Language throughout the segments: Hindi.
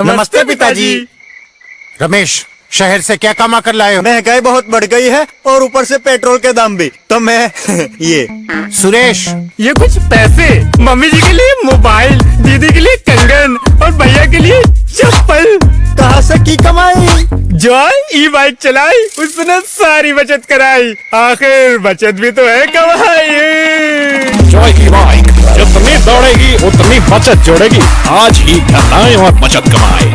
नमस्ते पिताजी। रमेश, शहर से क्या कमा कर लाए हो? महंगाई बहुत बढ़ गई है और ऊपर से पेट्रोल के दाम भी, तो मैं ये। सुरेश, ये कुछ पैसे मम्मी जी के लिए मोबाइल, दीदी के लिए कंगन और भैया के लिए चप्पल। कहाँ से की कमाई? जो ई बाइक चलाई उसने सारी बचत कराई, आखिर बचत भी तो है कमाई। जॉय की बाइक जितनी दौड़ेगी उतनी बचत जोड़ेगी। आज ही घर आए और बचत कमाए।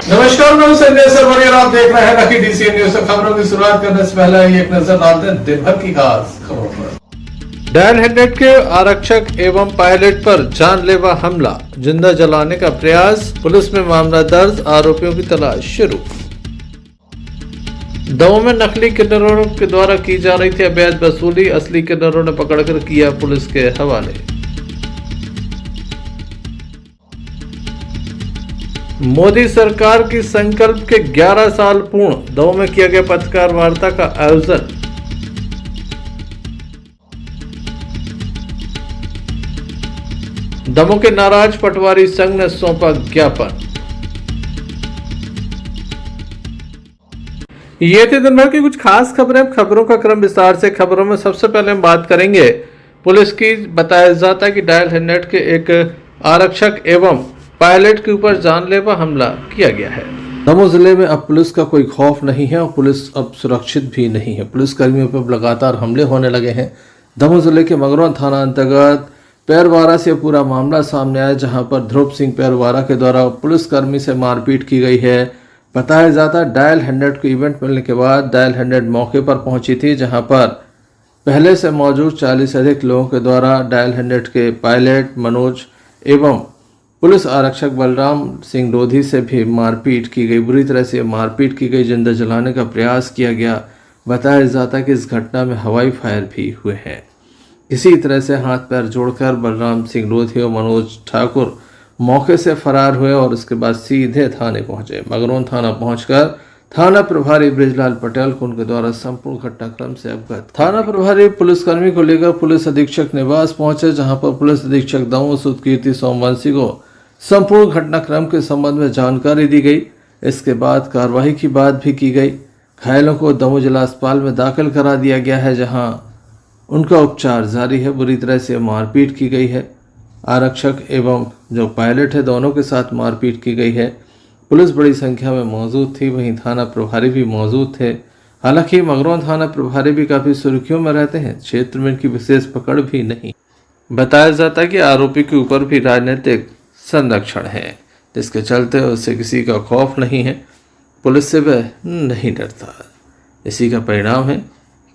नमस्कार, मैं संजय सरवरिया, आप देख रहे हैं लकी डीसीएन न्यूज। खबरों की शुरुआत करने से पहले एक नजर डालते हैं दिन भर की खास खबरों पर। डायल 100 के आरक्षक एवं पायलट पर जानलेवा हमला, जिंदा जलाने का प्रयास, पुलिस में मामला दर्ज, आरोपियों की तलाश शुरू। दमोह में नकली किन्नरों के द्वारा की जा रही थी अवैध वसूली, असली किन्नरों ने पकड़कर किया पुलिस के हवाले। मोदी सरकार की संकल्प के 11 साल पूर्ण, दमोह में किया गया पत्रकार वार्ता का आयोजन। दमोह के नाराज पटवारी संघ ने सौंपा ज्ञापन। ये थी दिन भर की कुछ खास खबरें। खबरों का क्रम विस्तार से। खबरों में सबसे पहले हम बात करेंगे पुलिस की। बताया जाता है कि डायल 100 के एक आरक्षक एवं पायलट के ऊपर जानलेवा हमला किया गया है। दमोह जिले में अब पुलिस का कोई खौफ नहीं है और पुलिस अब सुरक्षित भी नहीं है। पुलिस कर्मियों पर लगातार हमले होने लगे हैं। दमोह जिले के मगरौन थाना अंतर्गत पैरवारा से पूरा मामला सामने आया, जहां पर ध्रुव सिंह पैरवारा के द्वारा पुलिसकर्मी से मारपीट की गई है। बताया जाता है डायल 100 को इवेंट मिलने के बाद डायल 100 मौके पर पहुंची थी, जहां पर पहले से मौजूद 40 से अधिक लोगों के द्वारा डायल 100 के पायलट मनोज एवं पुलिस आरक्षक बलराम सिंह लोधी से भी मारपीट की गई। बुरी तरह से मारपीट की गई, जिंदा जलाने का प्रयास किया गया। बताया जाता है कि इस घटना में हवाई फायर भी हुए हैं। इसी तरह से हाथ पैर जोड़कर बलराम सिंह लोधी और मनोज ठाकुर मौके से फरार हुए और उसके बाद सीधे थाने पहुंचे। मगरौन थाना पहुंचकर थाना प्रभारी बृजलाल पटेल को उनके द्वारा संपूर्ण घटनाक्रम से अवगत। थाना प्रभारी पुलिसकर्मी को लेकर पुलिस अधीक्षक निवास पहुंचे, जहां पर पुलिस अधीक्षक दमोह सुधकीर्ति सोमवंशी को संपूर्ण घटनाक्रम के संबंध में जानकारी दी गई। इसके बाद कार्रवाई की बात भी की गई। घायलों को दमोह जिला अस्पताल में दाखिल करा दिया गया है, जहां उनका उपचार जारी है। बुरी तरह से मारपीट की गई है। आरक्षक एवं जो पायलट है दोनों के साथ मारपीट की गई है। पुलिस बड़ी संख्या में मौजूद थी, वहीं थाना प्रभारी भी मौजूद थे। हालांकि मगरौन थाना प्रभारी भी काफ़ी सुर्खियों में रहते हैं, क्षेत्र में इनकी विशेष पकड़ भी नहीं। बताया जाता है कि आरोपी के ऊपर भी राजनीतिक संरक्षण है, जिसके चलते उसे किसी का खौफ नहीं है, पुलिस से वह नहीं डरता। इसी का परिणाम है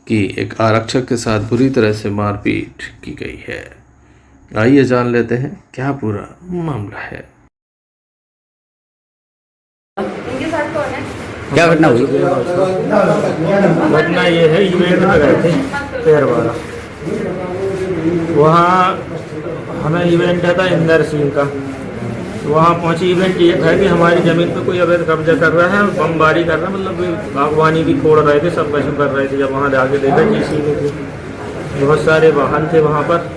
कि एक आरक्षक के साथ बुरी तरह से मारपीट की गई है। आइए जान लेते हैं क्या पूरा मामला है। क्या घटना हुई? घटना ये है, इवेंट में गए थे पैरवारा। वहाँ हमें इवेंट था इंदर सिंह का। वहाँ पहुँचे। इवेंट ये था कि हमारी ज़मीन पे कोई अवैध कब्जा कर रहा है, बमबारी कर रहा है, मतलब बागवानी भी खोड़ रहे थे, सब कुछ कर रहे थे। जब वहाँ जाके देखा जीसीबी थी, बहुत सारे वाहन थे वहाँ पर।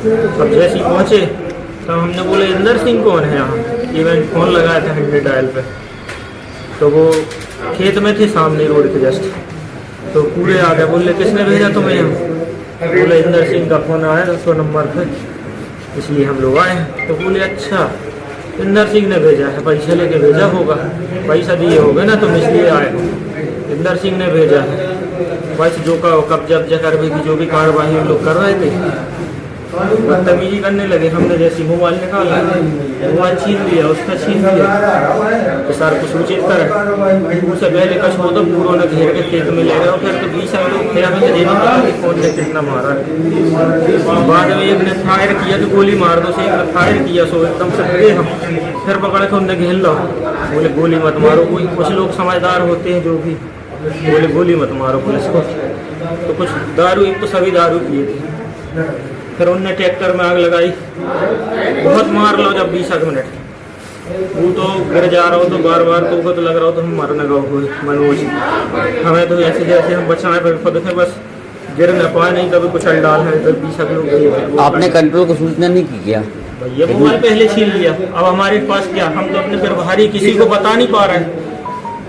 अब जैसे ही पहुँचे तो हमने बोले इंदर सिंह कौन है यहाँ? इवेंट फोन लगाया था 100 डायल पे, तो वो खेत में थे सामने रोड के जस्ट। तो पूरे आ गए, बोले किसने भेजा तुम्हें यहाँ? बोले इंदर सिंह का फ़ोन आया 100 नंबर पे, इसलिए हम लोग आए। तो बोले अच्छा इंदर सिंह ने भेजा है, पैसे लेके भेजा होगा, पैसा दिए होगे ना तुम, इसलिए आए। इंदर सिंह ने भेजा है, बस जो का कब्जा करने की जो भी कार्रवाई हम लोग कर रहे थे, बदतमीजी करने लगे। हमने जैसे मोबाइल निकाला, मोबाइल छीन लिया, उसका छीन लिया तो सर को सूचित करें। उससे पहले कछ हो तो पूरों ने घेर के खेत में ले गए और फिर तो 20 लोग थे, हमें ये नहीं पता कि कौन ने कितना मारा। बाद में एक ने फायर किया तो गोली मार दो, से एक ने फायर किया, सो एकदम से डरे हम। फिर पकड़े तो उनने घेर लो, बोले गोली मत मारो। कोई कुछ लोग समझदार होते हैं जो भी, बोले गोली मत मारो पुलिस को। तो कुछ दारू, एक तो सभी दारू पिए थे, फिर उनने ट्रैक्टर में आग लगाई, बहुत मार लो जब 20 मिनट। वो तो गिर जा रहा हो तो बार बार तो लग रहा हो तो हम मरने का मनोज। हमें तो ऐसे जैसे हम बचाएं पर खुद से बस गिर न पाए, नहीं कभी कुछ डाल है तो 20 लोग। आपने कंट्रोल को सूचना नहीं की क्या? ये मोबाइल पहले छीन लिया, अब हमारे पास क्या, हम तो अपने फिर बाहरी किसी को बता नहीं पा रहे हैं।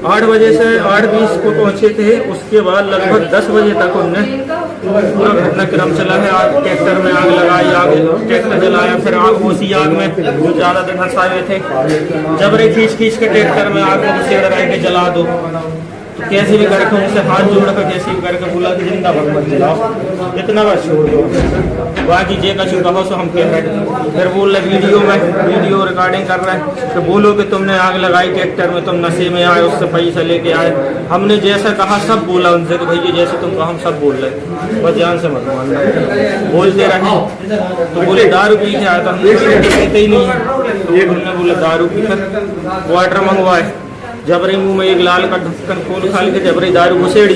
8 बजे से 8:20 को पहुंचे थे, उसके बाद लगभग 10 बजे तक उनने पूरा घटनाक्रम चला है। आग ट्रैक्टर में आग लगाई, आग ट्रैक्टर जलाया, फिर आग उसी आग में जो ज़्यादा दिन फंसाए हुए थे जबरे खींच के ट्रैक्टर में आग को घुसेड़ रहे के जला दो। तो कैसे भी करके उनसे हाथ जोड़ कर कैसे भी करके बोला कि जिंदा भगवत जलाओ, इतना बस छोड़ दो, बाकी जे कछु कहो सो हम कह रहे। फिर बोल रहे वीडियो रिकॉर्डिंग कर रहे हैं तो बोलो कि तुमने आग लगाई ट्रैक्टर में, तुम नशे में आए, उससे पैसा लेके आए। हमने जैसा कहा सब बोला उनसे कि भैया जैसे तुम कहा हम सब बोल रहे, बस जान से मत मानना। बोलते रहे तो बोले दारू पी के आया था, हम पीते ही नहीं है। ये उन्होंने बोला दारू पी कर वाटर मंगवाए, जबरी मुंह में एक लाल का ढक्कन खोल खाल के जबरी दारू घुसेड़ी।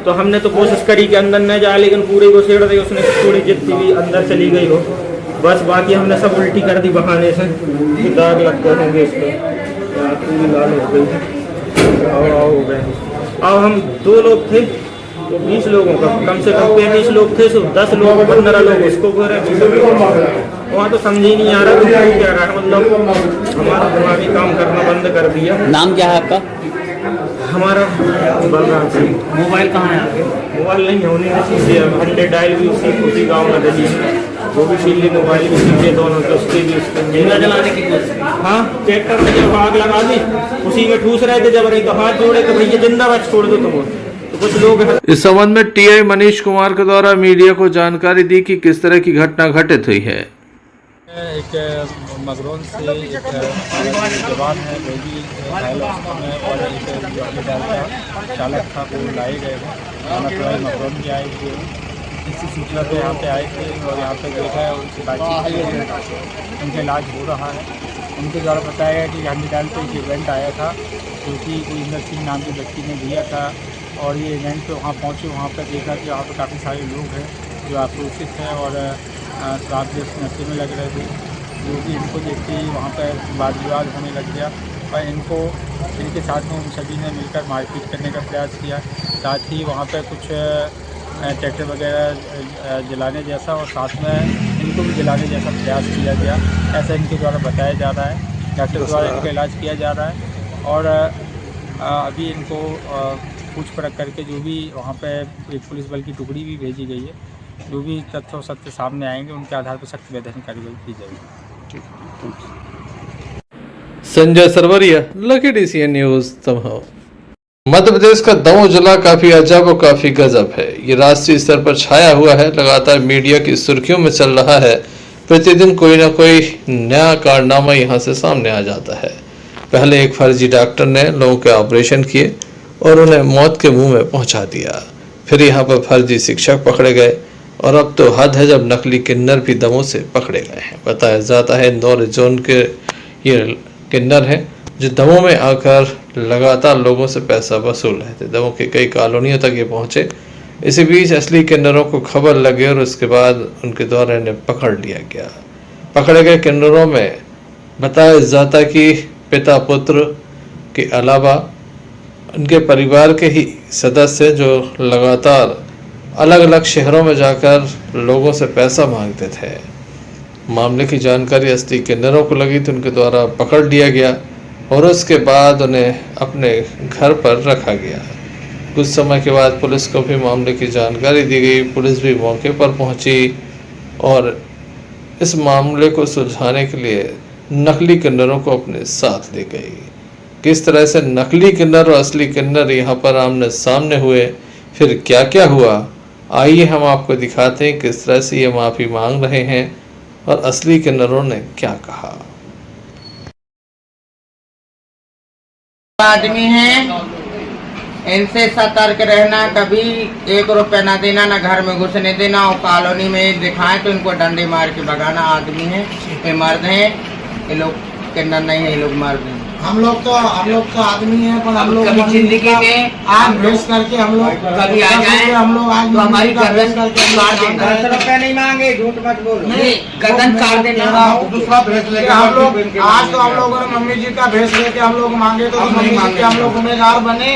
तो हमने तो कोशिश करी कि अंदर न जाए, लेकिन पूरी घुसेड़ दी उसने, थोड़ी जितनी भी अंदर चली गई हो बस। बाकी हमने सब उल्टी कर दी बहाने से कि दाग लग गए होंगे इस पर, पूरी लाल हो गई हो गए। अब हम 2 लोग थे तो 20 लोगों का कम से कम 35 लोग थे, सिर्फ 10 लोग 15 लोग उसको गोरे। वहाँ तो समझ ही नहीं आ रहा कि क्या रहा है, मतलब हमारा दिमागी काम करना बंद कर दिया। नाम क्या है आपका? हमारा बलराम सिंह। मोबाइल कहाँ है आपके? मोबाइल नहीं होने से 100 डायल भी उसी गाँव में दली, वो भी सील ली, मोबाइल भी सीखे दोनों के, उसके भी उसके जलाने की कोशिश। हाँ, ट्रैक्टर में जब आग लगा दी उसी में ठूस रहे थे, जब रही तो हाथ जोड़े तो भैया जिंदाबाद छोड़ दो तुम। तो कुछ लोग इस संबंध में टीआई मनीष कुमार के द्वारा मीडिया को जानकारी दी कि किस तरह की घटना घटित हुई है। एक मगरोन से एक जवान है वो भी घायल अवस्था में, और एक डाल का चालक था वो लाए गए थे। थाना मगरोन भी आए थे, इसी सूचना पे यहाँ पे आए थे और यहाँ पे देखा है, उनसे बातचीत की, उनका इलाज हो रहा है। उनके द्वारा बताया गया कि गांधी डाल पे एक इवेंट आया था जो कि कोई इंदर सिंह नाम के व्यक्ति ने दिया था, और ये इवेंट पे वहाँ पहुँचे, वहाँ पर देखा कि वहाँ पर काफ़ी सारे लोग हैं जो आक्रोशित हैं और शराब के नशे में लग रहे थे, जो कि इनको देखते ही वहाँ पर वाद विवाद होने लग गया और इनके साथ में उन सभी ने मिलकर मारपीट करने का प्रयास किया। साथ ही वहाँ पर कुछ ट्रैक्टर वगैरह जलाने जैसा और साथ में इनको भी जलाने जैसा प्रयास किया गया, ऐसा इनके द्वारा बताया जा रहा है। डॉक्टर द्वारा इनका इलाज किया जा रहा है और अभी इनको पूछ परख करके जो भी वहाँ पे एक पुलिस बल की टुकड़ी भी भेजी गई है, जो भी तथ्य और सत्य सामने आएंगे उनके आधार पर सख्त वैधानिक कार्रवाई की जाएगी। Sanjay Sarwaria, lucky DCN news Damoh. Madhya Pradesh का दमोह जिला काफी अजब और काफी गजब है। ये राष्ट्रीय स्तर पर छाया हुआ है, लगातार मीडिया की सुर्खियों में चल रहा है। प्रतिदिन कोई ना कोई नया कारनामा यहाँ से सामने आ जाता है। पहले एक फर्जी डॉक्टर ने लोगों के ऑपरेशन किए और उन्हें मौत के मुंह में पहुंचा दिया। फिर यहाँ पर फर्जी शिक्षक पकड़े गए और अब तो हद है जब नकली किन्नर भी दमोह से पकड़े गए हैं। बताया जाता है इंदौर जोन के ये किन्नर हैं जो दमोह में आकर लगातार लोगों से पैसा वसूल रहे थे। दमोह की कई कॉलोनियों तक ये पहुंचे। इसी बीच असली किन्नरों को खबर लगी और उसके बाद उनके द्वारा इन्हें पकड़ लिया गया। पकड़े गए किन्नरों में बताया जाता कि पिता पुत्र के अलावा उनके परिवार के ही सदस्य जो लगातार अलग अलग शहरों में जाकर लोगों से पैसा मांगते थे। मामले की जानकारी असली किन्नरों को लगी तो उनके द्वारा पकड़ लिया गया और उसके बाद उन्हें अपने घर पर रखा गया। कुछ समय के बाद पुलिस को भी मामले की जानकारी दी गई। पुलिस भी मौके पर पहुंची और इस मामले को सुलझाने के लिए नकली किन्नरों को अपने साथ ले गई। किस तरह से नकली किन्नर और असली किन्नर यहाँ पर आमने सामने हुए, फिर क्या क्या हुआ, आइए हम आपको दिखाते हैं किस तरह से ये माफ़ी मांग रहे हैं और असली किन्नरों ने क्या कहा। आदमी हैं, इनसे सतर्क रहना, कभी 1 रुपया ना देना, ना घर में घुसने देना। और कॉलोनी में दिखाएं तो इनको डंडे मार के भगाना। आदमी है, ये मर्द हैं, ये लोग किन्नर नहीं है, ये लोग मर्द हैं। हम लोग तो आदमी हैं, पर हम लोग कभी जिंदगी में आग भेज करके हम लोग कभी आ जाए हम लोग आज तो हमारी गर्दन काट काट देना। 10 रुपए नहीं मांगे, झूठ मत बोलो। नहीं, गर्दन काट देना। दूसरा भेज लेके हम लोग आज तो हम लोगों ने मम्मी जी का भेज लेके हम लोग मांगे तो मम्मी जी के हम लोग गुनहगार बने।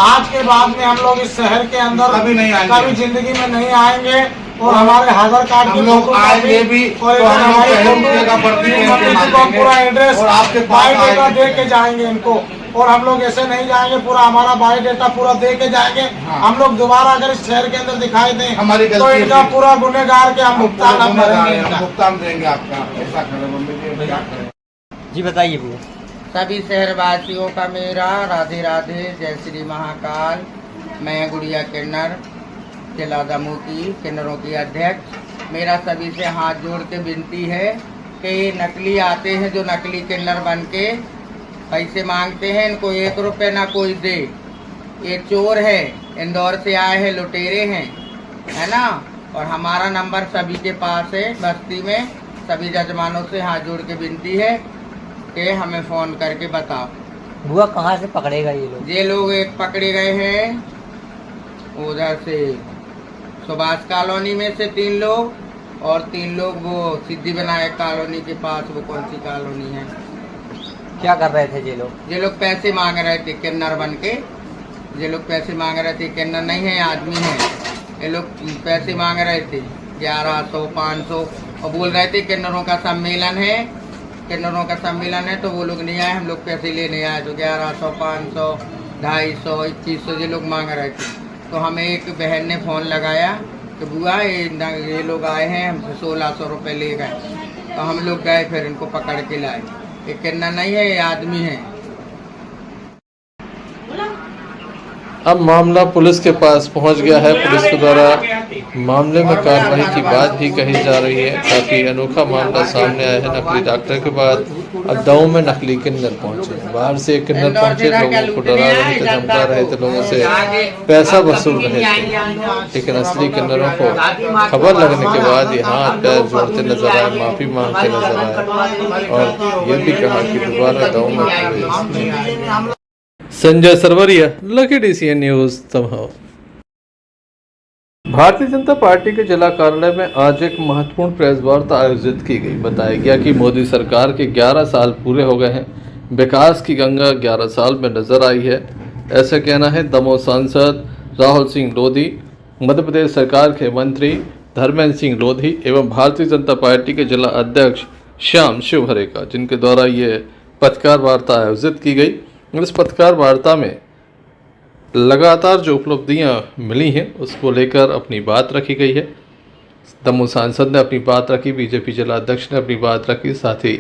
आज के बाद में हम लोग इस शहर के अंदर कभी जिंदगी में नहीं आएंगे और हमारे आधार कार्ड के लोग आएंगे भी और हमारे पूरा एड्रेस और आपके बायोडेटा दे के जाएंगे इनको। और हम लोग ऐसे नहीं जाएंगे, पूरा हमारा बायोडेटा पूरा दे के जाएंगे। हम लोग दोबारा अगर इस शहर के अंदर दिखाई दें हमारी तो इनका पूरा गुनहगार के हम भुगतान देंगे आपका। ऐसा करें मम्मी जी, जी बताइए भैया। सभी शहरवासियों का मेरा राधे राधे, जय श्री महाकाल। मैं गुड़िया किन्नर, जिला दमोह की किन्नरों की अध्यक्ष। मेरा सभी से हाथ जोड़ के विनती है कि ये नकली आते हैं जो नकली किन्नर बन के पैसे मांगते हैं, इनको 1 रुपये ना कोई दे। ये चोर है, इंदौर से आए हैं, लुटेरे हैं, है ना। और हमारा नंबर सभी के पास है बस्ती में। सभी जजमानों से हाथ जोड़ के विनती है कि हमें फ़ोन करके बताओ। बुआ कहाँ से पकड़ेगा ये लोग? ये लोग एक पकड़े गए हैं उधर से सुभाष कॉलोनी में से 3 लोग और 3 लोग वो सिद्धि विनायक कॉलोनी के पास, वो कौन सी कॉलोनी है। क्या कर रहे थे ये लोग? ये लोग पैसे मांग रहे थे किन्नर बन के। ये लोग पैसे मांग रहे थे, किन्नर नहीं है, आदमी है। ये लोग पैसे मांग रहे थे 1100 500 और बोल रहे थे किन्नरों का सम्मेलन है, किन्नरों का सम्मेलन है। तो वो लोग नहीं आए, हम लोग पैसे लेने आए तो 1100 500 250 2100 ये लोग मांग रहे थे। तो हमें एक बहन ने फ़ोन लगाया कि बुआ ये लोग आए हैं, हमसे 1600 रुपये ले गए। तो हम लोग गए, फिर इनको पकड़ के लाए। ये किन्नर नहीं है, ये आदमी है। अब मामला पुलिस के पास पहुंच गया है। पुलिस के द्वारा मामले में कार्रवाई की बात भी कही जा रही है। काफी अनोखा मामला सामने आया है। नकली डॉक्टर के बाद अब दऊ में नकली किन्नर पहुंचे। बाहर से किन्नर पहुंचे, लोगों को डरा रहे थे, धमका रहे थे, लोगों से पैसा वसूल रहे थे। लेकिन असली किन्नरों को खबर लगने के बाद ये हाथ पैर जोड़ते नजर आए, माफी मांगते नजर आए और ये भी कहा कि दोबारा दऊ में। Sanjay Sarwaria, lucky DCN news Damoh. Bharatiya Janata party के जिला कार्यालय में आज एक महत्वपूर्ण प्रेस वार्ता आयोजित की गई। बताया गया कि मोदी सरकार के 11 साल पूरे हो गए हैं। विकास की गंगा 11 साल में नजर आई है, ऐसा कहना है दमोह सांसद राहुल सिंह लोधी, मध्य प्रदेश सरकार के मंत्री धर्मेंद्र सिंह लोधी एवं भारतीय जनता पार्टी के जिला अध्यक्ष श्याम शिवहरे का, जिनके द्वारा ये पत्रकार वार्ता आयोजित की गई। इस पत्रकार वार्ता में लगातार जो उपलब्धियां मिली हैं उसको लेकर अपनी बात रखी गई है। दमोह सांसद ने अपनी बात रखी, बीजेपी जिला अध्यक्ष ने अपनी बात रखी, साथ ही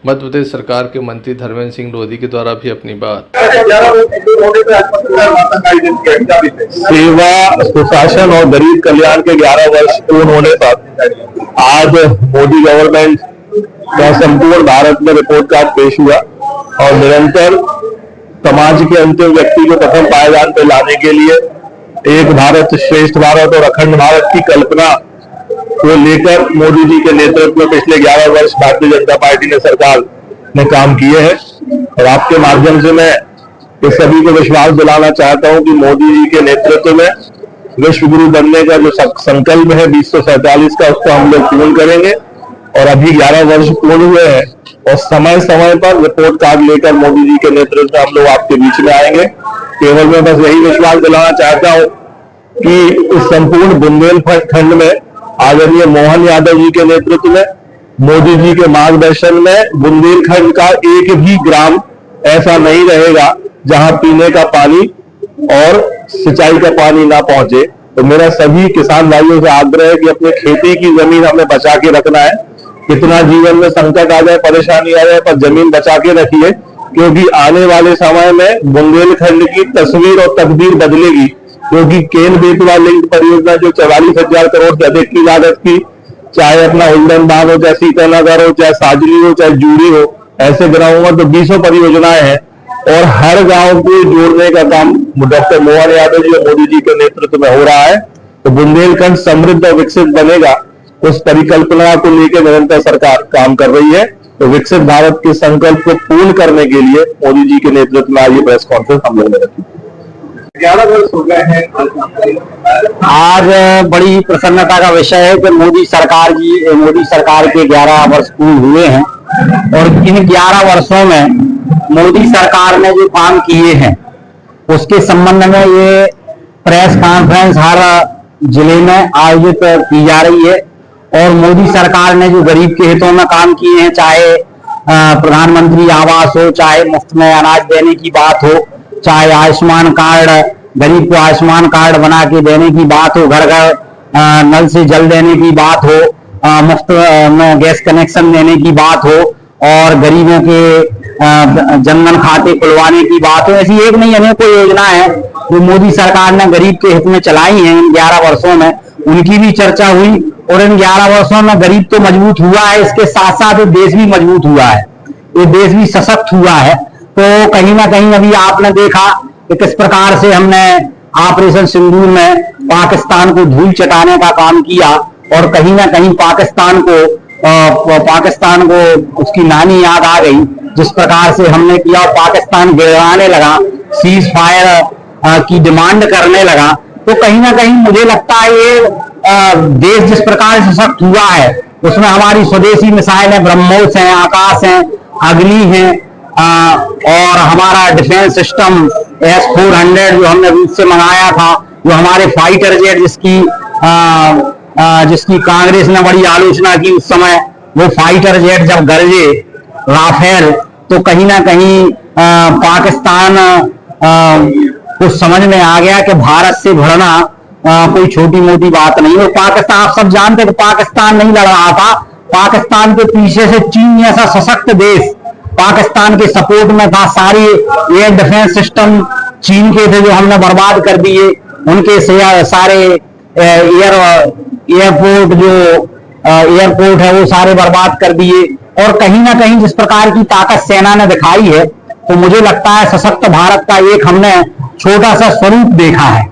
मध्य प्रदेश सरकार के मंत्री धर्मेंद्र सिंह लोधी के द्वारा भी अपनी बात। सेवा, सुशासन और गरीब कल्याण के 11 वर्ष पूर्ण होने पर आज मोदी गवर्नमेंट का संपूर्ण भारत में रिपोर्ट कार्ड पेश हुआ और निरंतर समाज के अंतिम व्यक्ति को प्रथम पायदान पर लाने के लिए एक भारत श्रेष्ठ भारत और अखंड भारत की कल्पना को लेकर मोदी जी के नेतृत्व में पिछले 11 वर्ष भारतीय जनता पार्टी ने सरकार ने काम किए हैं। और आपके माध्यम से मैं इस सभी को विश्वास दिलाना चाहता हूं कि मोदी जी के नेतृत्व में विश्व गुरु बनने का जो संकल्प है 2047 का, उसको हम लोग पूर्ण करेंगे। और अभी 11 वर्ष पूर्ण हुए हैं और समय समय पर रिपोर्ट कार्ड लेकर मोदी जी के नेतृत्व में हम लोग आपके बीच में आएंगे। केवल मैं बस यही विश्वास दिलाना चाहता हूं कि इस संपूर्ण बुंदेलखंड में आदरणीय मोहन यादव जी के नेतृत्व में, मोदी जी के मार्गदर्शन में बुंदेलखंड का एक भी ग्राम ऐसा नहीं रहेगा जहां पीने का पानी और सिंचाई का पानी ना पहुंचे। तो मेरा सभी किसान भाइयों से आग्रह है कि अपने खेती की जमीन हमें बचा के रखना है। कितना जीवन में संकट आ जाए, परेशानी आ जाए, पर जमीन बचा के रखिए, क्योंकि आने वाले समय में बुंदेलखंड की तस्वीर और तकदीर बदलेगी। क्योंकि केन बेतवा लिंक परियोजना जो 44,000 करोड़ से अधिक की लागत की, चाहे अपना उल्डन बांध हो, चाहे सीतानगर हो, चाहे साजली हो, चाहे जूड़ी हो, ऐसे गाँवों में तो 20 परियोजनाएं हैं और हर गांव को जोड़ने का काम डॉक्टर मोहन यादव जी और मोदी जी के नेतृत्व में हो रहा है। तो बुंदेलखंड समृद्ध और विकसित बनेगा, उस परिकल्पना को लेकर निरंतर सरकार काम कर रही है तो विकसित भारत के संकल्प को पूर्ण करने के लिए मोदी जी के नेतृत्व में आज ये प्रेस कॉन्फ्रेंस हम लोगों ने रखी। 11 वर्ष हो गए हैं आज बड़ी प्रसन्नता का विषय है कि मोदी सरकार के 11 वर्ष पूर्ण हुए हैं और इन 11 वर्षों में मोदी सरकार ने जो काम किए हैं उसके संबंध में ये प्रेस कॉन्फ्रेंस हर जिले में आयोजित की जा रही है। और मोदी सरकार ने जो गरीब के हितों में काम किए हैं, चाहे प्रधानमंत्री आवास हो, चाहे मुफ्त में अनाज देने की बात हो, चाहे आयुष्मान कार्ड, गरीब को आयुष्मान कार्ड बना के देने की बात हो, घर घर नल से जल देने की बात हो, मुफ्त में गैस कनेक्शन देने की बात हो और गरीबों के जनधन खाते खुलवाने की बात हो, ऐसी एक नहीं अनेकों योजना है जो मोदी सरकार ने गरीब के हित में चलाई हैं इन 11 वर्षों में, उनकी भी चर्चा हुई। और इन 11 वर्षों में गरीब तो मजबूत हुआ है, इसके साथ साथ ये देश भी मजबूत हुआ है, ये देश भी सशक्त हुआ है। तो कहीं ना कहीं अभी आपने देखा कि किस प्रकार से हमने ऑपरेशन सिंदूर में पाकिस्तान को धूल चटाने का काम किया और कहीं ना कहीं पाकिस्तान को उसकी नानी याद आ गई, जिस प्रकार से हमने किया। पाकिस्तान गिराने लगा, सीज फायर की डिमांड करने लगा। तो कहीं ना कहीं मुझे लगता है ये देश जिस प्रकार से सशक्त हुआ है उसमें हमारी स्वदेशी मिसाइलें ब्रह्मोस हैं, आकाश हैं, अग्नि हैं और हमारा डिफेंस सिस्टम S-400 जो हमने रूस से मंगाया था, जो हमारे फाइटर जेट जिसकी कांग्रेस ने बड़ी आलोचना की उस समय, वो फाइटर जेट जब गरजे राफेल, तो कहीं ना कहीं पाकिस्तान को समझ में आ गया कि भारत से भिड़ना कोई छोटी मोटी बात नहीं है। पाकिस्तान, आप सब जानते कि पाकिस्तान नहीं लड़ रहा था, पाकिस्तान के पीछे से चीन जैसा सशक्त देश पाकिस्तान के सपोर्ट में था। सारी एयर डिफेंस सिस्टम चीन के थे जो हमने बर्बाद कर दिए, उनके सारे एयरपोर्ट है वो सारे बर्बाद कर दिए। और कहीं ना कहीं जिस प्रकार की ताकत सेना ने दिखाई है, तो मुझे लगता है सशक्त भारत का एक हमने छोटा सा स्वरूप देखा है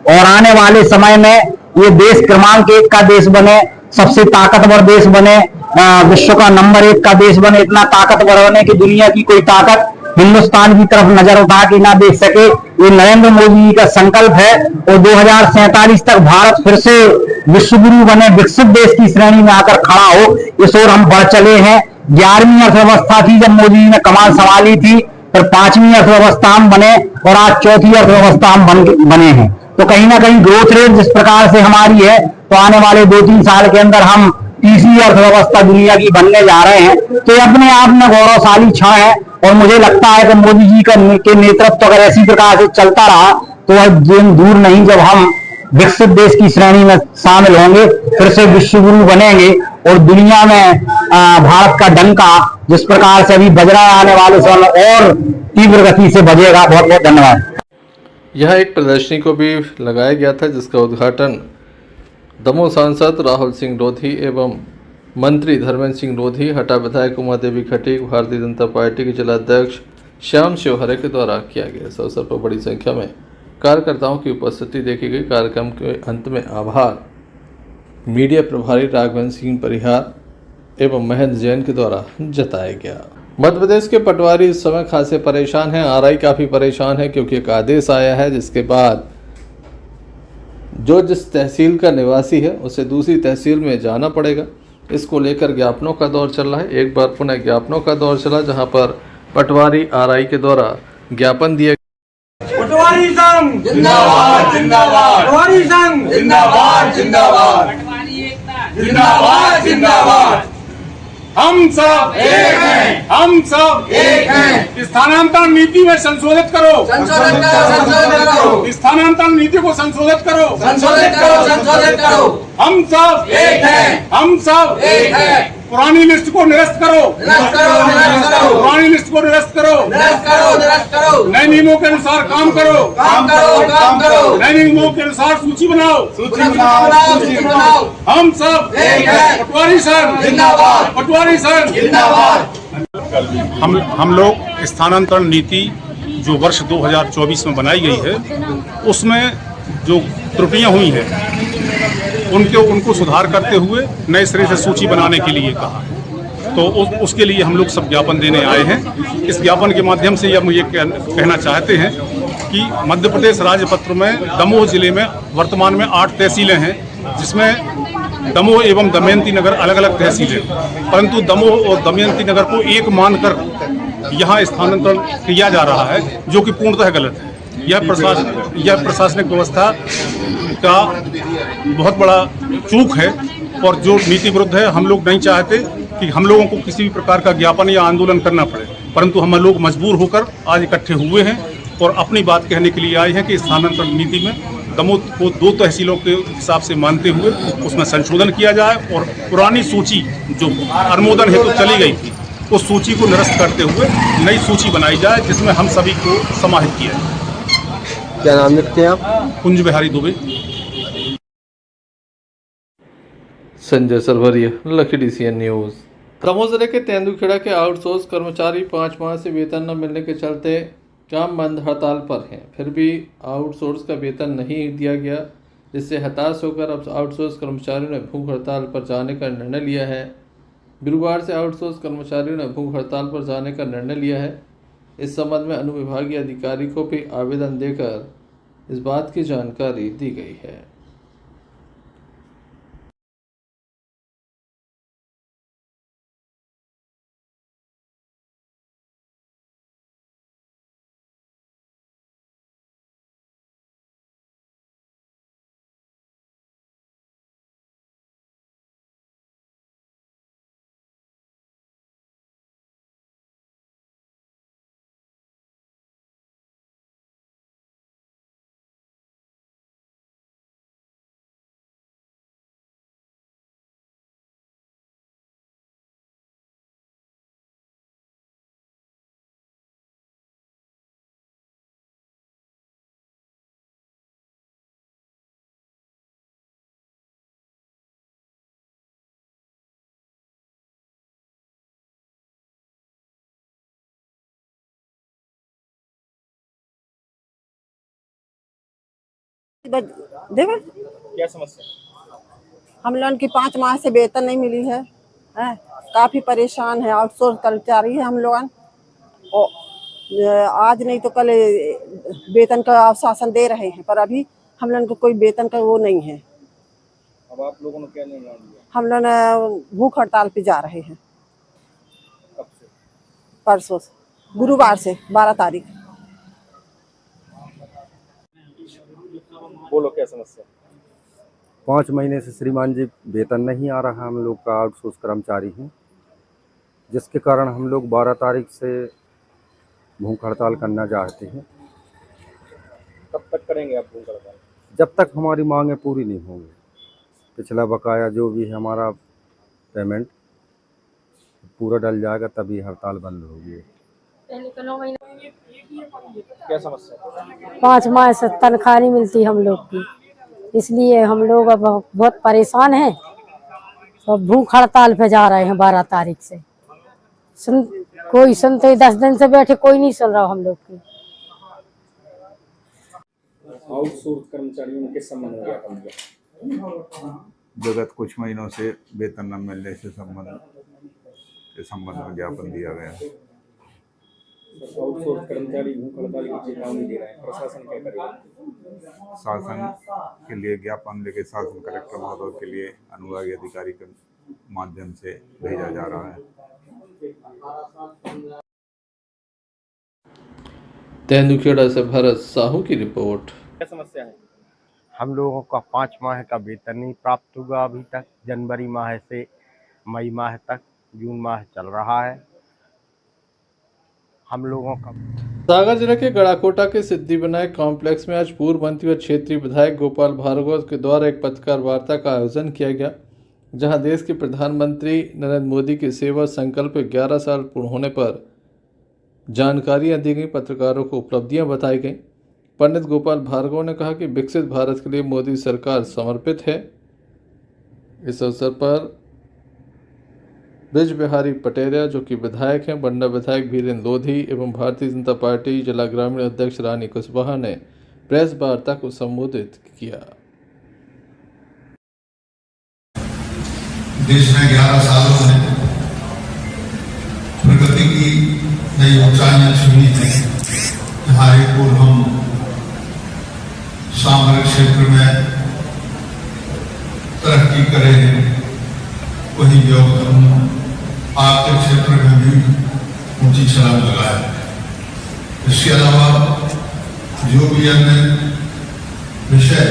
और आने वाले समय में ये देश क्रमांक 1 का देश बने, सबसे ताकतवर देश बने, विश्व का नंबर 1 का देश बने। इतना ताकतवर बने कि दुनिया की कोई ताकत हिंदुस्तान की तरफ नजर उठा के ना देख सके। ये नरेंद्र मोदी जी का संकल्प है और 2047 तक भारत फिर से विश्वगुरु बने, विकसित देश की श्रेणी में आकर खड़ा हो, इस ओर हम बढ़ चले हैं। 11वीं अर्थव्यवस्था थी जब मोदी जी ने कमान संभाली थी, फिर 5वीं अर्थव्यवस्था हम बने और आज 4थी अर्थव्यवस्था हम बने हैं। तो कहीं ना कहीं ग्रोथ रेट जिस प्रकार से हमारी है, तो आने वाले 2-3 साल के अंदर हम तीसरी अर्थव्यवस्था दुनिया की बनने जा रहे हैं। तो अपने आप में गौरवशाली क्षण है और मुझे लगता है कि मोदी जी के नेतृत्व अगर ऐसी प्रकार से चलता रहा तो वह दिन दूर नहीं जब हम विकसित देश की श्रेणी में शामिल होंगे, फिर से विश्वगुरु बनेंगे और दुनिया में भारत का डंका जिस प्रकार से अभी बज रहा है आने वाले समय और तीव्र गति से बजेगा। बहुत बहुत धन्यवाद। यह एक प्रदर्शनी को भी लगाया गया था जिसका उद्घाटन दमोह सांसद राहुल सिंह लोधी एवं मंत्री धर्मेंद्र सिंह लोधी, हटा विधायक उमा देवी खटीक, भारतीय जनता पार्टी के जिलाध्यक्ष श्याम शिवहरे के द्वारा किया गया। इस अवसर पर बड़ी संख्या में कार्यकर्ताओं की उपस्थिति देखी गई। कार्यक्रम के अंत में आभार मीडिया प्रभारी राघवेंद्र सिंह परिहार एवं महेंद्र जैन के द्वारा जताया गया। मध्य प्रदेश के पटवारी इस समय खासे परेशान हैं। आरआई काफ़ी परेशान है क्योंकि एक आदेश आया है जिसके बाद जो जिस तहसील का निवासी है उसे दूसरी तहसील में जाना पड़ेगा। इसको लेकर ज्ञापनों का दौर चल रहा है। एक बार पुनः ज्ञापनों का दौर चला जहां पर पटवारी आरआई के द्वारा ज्ञापन दिया। पटवारी संघ जिंदाबाद जिंदाबाद, पटवारी संघ जिंदाबाद जिंदाबाद, जिंदाबाद जिंदाबाद। हम सब एक हैं, हम सब एक हैं। स्थानांतरण नीति में संशोधित करो, संशोधित करो, संशोधित करो, स्थानांतरण नीति को संशोधित करो, संशोधित करो, संशोधित करो। हम सब एक हैं, हम सब एक हैं। पुरानी लिस्ट को निरस्त करो, निरस्त करो, निरस्त करो, पुरानी लिस्ट को निरस्त करो, निरस्त करो, निरस्त करो। नए नियमों के अनुसार काम करो, काम करो, काम करो। नए नियमों के अनुसार सूची बनाओ, सूची बनाओ, सूची बनाओ। हम सब एक है। पटवारी संघ जिंदाबाद, पटवारी संघ जिंदाबाद। हम लोग स्थानांतरण नीति जो वर्ष 2024 में बनाई गई है उसमें जो त्रुटियां हुई हैं उनको सुधार करते हुए नए सिरे से सूची बनाने के लिए कहा है। तो उसके लिए हम लोग सब ज्ञापन देने आए हैं। इस ज्ञापन के माध्यम से हम ये कहना चाहते हैं कि मध्य प्रदेश राज्य पत्र में दमोह जिले में वर्तमान में 8 तहसीलें हैं, जिसमें दमोह एवं दमयंती नगर अलग अलग तहसीलें, परंतु दमोह और दमयंती नगर को एक मानकर यहाँ स्थानांतरण किया जा रहा है, जो कि पूर्णतः गलत है। यह प्रशासनिक व्यवस्था का बहुत बड़ा चूक है और जो नीति विरुद्ध है। हम लोग नहीं चाहते कि हम लोगों को किसी भी प्रकार का ज्ञापन या आंदोलन करना पड़े, परंतु हम लोग मजबूर होकर आज इकट्ठे हुए हैं और अपनी बात कहने के लिए आए हैं कि स्थानांतरण नीति में दमोह को 2 तहसीलों के हिसाब से मानते हुए उसमें संशोधन किया जाए और पुरानी सूची जो अनुमोदन हेतु चली गई थी उस सूची को निरस्त करते हुए नई सूची बनाई जाए, जिसमें हम सभी को समाहित किया जाए। क्या नाम लिखते हैं आप? Kunj Bihari Dubey. Sanjay Sarwaria, lucky DCN news. Damoh जिले के तेंदुखेड़ा के आउटसोर्स कर्मचारी 5 माह से वेतन न मिलने के चलते काम बंद हड़ताल पर हैं। फिर भी आउटसोर्स का वेतन नहीं दिया गया, जिससे हताश होकर अब आउटसोर्स कर्मचारियों ने भूख हड़ताल पर जाने का निर्णय लिया है। गुरुवार से आउटसोर्स कर्मचारियों ने भूख हड़ताल पर जाने का निर्णय लिया है। इस संबंध में अनुविभागीय अधिकारी को भी आवेदन देकर इस बात की जानकारी दी गई है। देखो क्या समस्या? हम लोगों की 5 माह से वेतन नहीं मिली है, काफी परेशान है। आउटसोर्स कर्मचारी है हम लोग, आज नहीं तो कल वेतन का आश्वासन दे रहे हैं, पर अभी हम लोगों को कोई वेतन का वो नहीं है। अब आप लोगों ने क्या निर्णय लिया? हम लोग भूख हड़ताल पे जा रहे हैं। कब से? परसों से, गुरुवार से 12 तारीख। बोलो क्या समस्या? 5 महीने से श्रीमान जी वेतन नहीं आ रहा। हम लोग का आउटसोर्स कर्मचारी हैं, जिसके कारण हम लोग 12 तारीख से भूख हड़ताल करना चाहते हैं। कब तक करेंगे आप भूख हड़ताल? जब तक हमारी मांगें पूरी नहीं होंगी। पिछला बकाया जो भी है हमारा पेमेंट पूरा डल जाएगा, तभी हड़ताल बंद होगी। क्या समस्या? 5 माह से तनख्वाह नहीं मिलती हम लोग की, इसलिए हम लोग अब बहुत परेशान हैं। तो भूख हड़ताल पे जा रहे हैं 12 तारीख से। कोई सुनते 10 दिन से बैठे, कोई नहीं सुन रहा हम लोग की। आउटसोर्स कर्मचारियों ने किस संबंध में ज्ञापन दिया? विगत कुछ महीनों से वेतन न मिलने से संबंध में ज्ञापन दिया गया। आउटसोर्स कर्मचारी भूख हड़ताल की चेतावनी दे रहे हैं, प्रशासन क्या करेगा? शासन के लिए ज्ञापन लेके शासन कलेक्टर महोदय के लिए अनुविभागीय अधिकारी के माध्यम से भेजा जा रहा है। तेंदुखेड़ा से भरत साहू की रिपोर्ट। क्या समस्या है? हम लोगों का 5 माह का वेतन नहीं प्राप्त हुआ अभी तक। जनवरी माह से मई माह तक, जून माह चल रहा है हम लोगों का। सागर जिले के गड़ाकोटा के सिद्धि विनायक कॉम्प्लेक्स में आज पूर्व मंत्री व क्षेत्रीय विधायक गोपाल भार्गव के द्वारा एक पत्रकार वार्ता का आयोजन किया गया, जहां देश के प्रधानमंत्री नरेंद्र मोदी के सेवा संकल्प 11 साल पूर्ण होने पर जानकारियां दी गई, पत्रकारों को उपलब्धियां बताई गई। पंडित गोपाल भार्गव ने कहा कि विकसित भारत के लिए मोदी सरकार समर्पित है। इस अवसर पर ब्रिज बिहारी पटेरिया जो कि विधायक हैं, बंडा विधायक वीरेंद्र लोधी एवं भारतीय जनता पार्टी जिला ग्रामीण अध्यक्ष रानी कुशवाहा ने प्रेस वार्ता को संबोधित किया। देश में 11 सालों में प्रगति की नई ऊंचाइयां छुई हैं। जहाँ एक ओर हम सामरिक क्षेत्र में तरक्की करे हैं, वहीं हम आर्थिक क्षेत्र में भी ऊंची छलांग लगाए। इसके अलावा जो भी अन्य विषय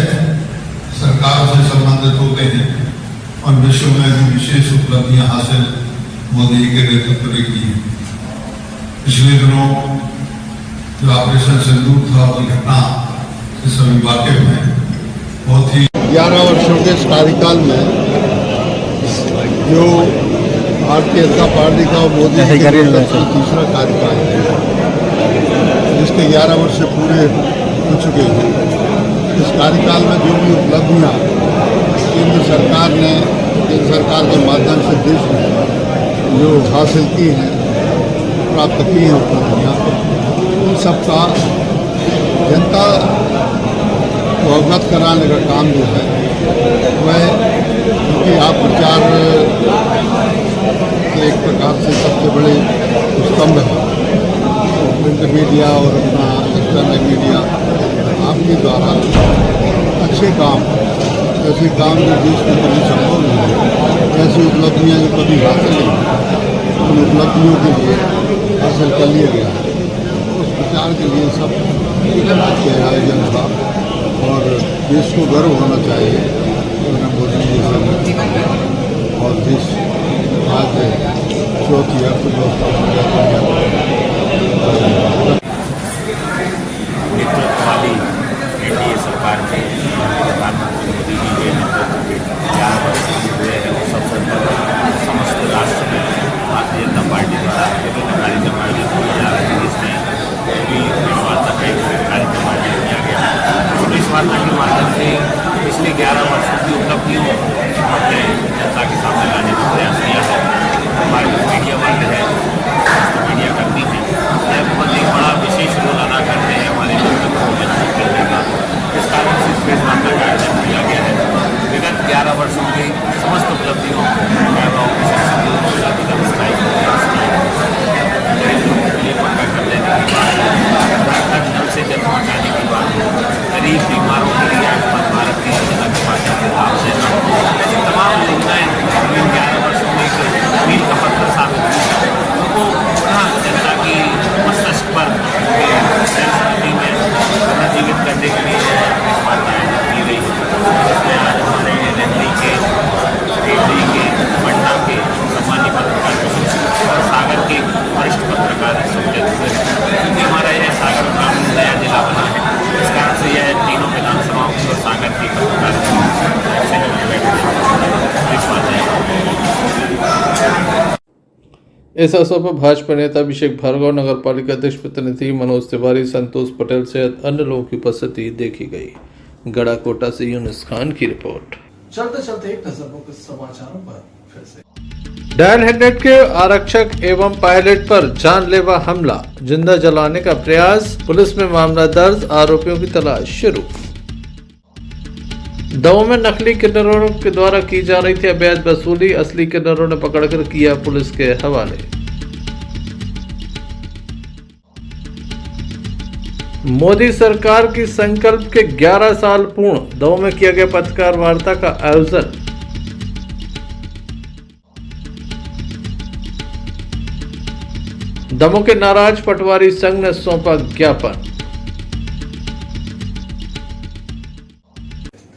सरकार से संबंधित होते हैं, उन विषयों में भी विशेष उपलब्धियां हासिल मोदी के नेतृत्व ने की है। पिछले दिनों जो ऑपरेशन सिंदूर था, उसकी घटना से सभी वाकिफ हैं। बहुत ही 11 वर्षों के इस कार्यकाल में जो भारतीय जनता पार्टी का मोदी जी के नेतृत्व में तीसरा कार्यकाल है, जिसके 11 वर्ष पूरे हो चुके हैं। इस कार्यकाल में जो भी उपलब्धियां केंद्र सरकार ने, केंद्र सरकार के माध्यम से देश में जो हासिल की हैं, प्राप्त की हैं उपलब्धियां, उन सबका जनता को अवगत कराने का काम जो है वह, क्योंकि आप प्रचार के एक प्रकार से सबसे बड़े स्तंभ है, प्रिंट मीडिया और अपना एक्सटर्नल मीडिया आपके द्वारा अच्छे काम, ऐसे काम जो देश में कभी संभव नहीं है, ऐसी उपलब्धियाँ जो कभी हासिल नहीं, उन उपलब्धियों के लिए हासिल कर लिया गया है। उस प्रचार के लिए सब के आयोजन था और देश को गर्व होना चाहिए मोदी जी से, और देश आज चौथी अर्थव्यवस्था बन जाता है। नेतृत्व वाली एनडीए सरकार के प्रधानमंत्री मोदी जी के नेतृत्व के 11 वर्ष हुए हैं। उस अवसर पर समस्त राष्ट्र में भारतीय जनता पार्टी द्वारा विभिन्न कार्यक्रम आयोजित किए जा रहे हैं, जिसमें भी प्रेसवार्ता का एक कार्यक्रम आयोजित किया गया। इस प्रेसवार्ता के माध्यम से पिछले 11 वर्षों की उपलब्धियों हमने जनता के सामने लाने का प्रयास किया है। हमारे जो मीडिया वर्ग है, मीडिया कर्मी है, यह बहुत एक बड़ा विशेष रोल अदा करते हैं हमारे नेतृत्व को मजबूत करने का। इस कारण से इस प्रेसवार्ता का आयोजन किया गया है। विगत 11 वर्षों की समस्त उपलब्धियों को जल से जल पहुँचाने की बात, गरीब बीमारों के लिए आयुष्मान भारत की योजना के माध्यम से लाभ देना, ऐसी तमाम योजनाएं इन 11 वर्षों में एक मील का पत्थर साबित हुई, उनको पुनः जनता की मस्तिष्क पर संस्कृति में पुनर्जीवित करने के लिए वार्ता आयोजित की गई है। जिसमें आज हमारे दिल्ली के, रेवड़ी के, पटना के सम्मानीय पत्रकार और सागर के वरिष्ठ पत्रकार सम्मिलित हुए, क्योंकि हमारा यह सागर ग्रामीण नया जिला बना है। इस कारण से यह तीनों विधानसभाओं की और सागर की पत्रकार इस अवसर पर भाजपा नेता अभिषेक भार्गव, नगर पालिका अध्यक्ष प्रतिनिधि मनोज तिवारी, संतोष पटेल सहित अन्य लोगों की उपस्थिति देखी गई। गढ़ाकोटा से यूनुस खान की रिपोर्ट। चलते चलते एक नजर मुख्य समाचारों पर फिर से। डायल हेडनेट के आरक्षक एवं पायलट पर जानलेवा हमला, जिंदा जलाने का प्रयास, पुलिस में मामला दर्ज, आरोपियों की तलाश शुरू। दमोह में नकली किन्नरों के द्वारा की जा रही थी अवैध वसूली, असली किन्नरों ने पकड़कर किया पुलिस के हवाले। मोदी सरकार की संकल्प के 11 साल पूर्ण, दमोह में किया गया पत्रकार वार्ता का आयोजन। दमोह के नाराज पटवारी संघ ने सौंपा ज्ञापन।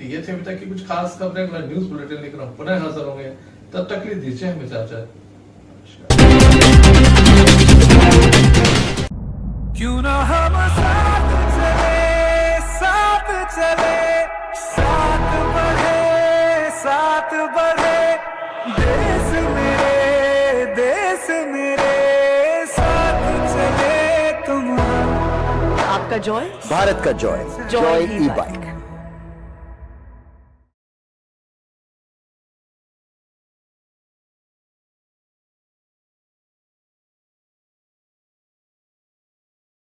ये थे अभी तक की कुछ खास खबरें। अगला न्यूज बुलेटिन लेकर हम पुनः हाजिर होंगे, तब तक के लिए दीजिए हमें इजाजत। क्यों ना हम साथ चले, साथ चले, साथ बढ़े, देश मेरे साथ चले तुम। आपका जॉय, भारत का जॉय, जॉय ई बाइक।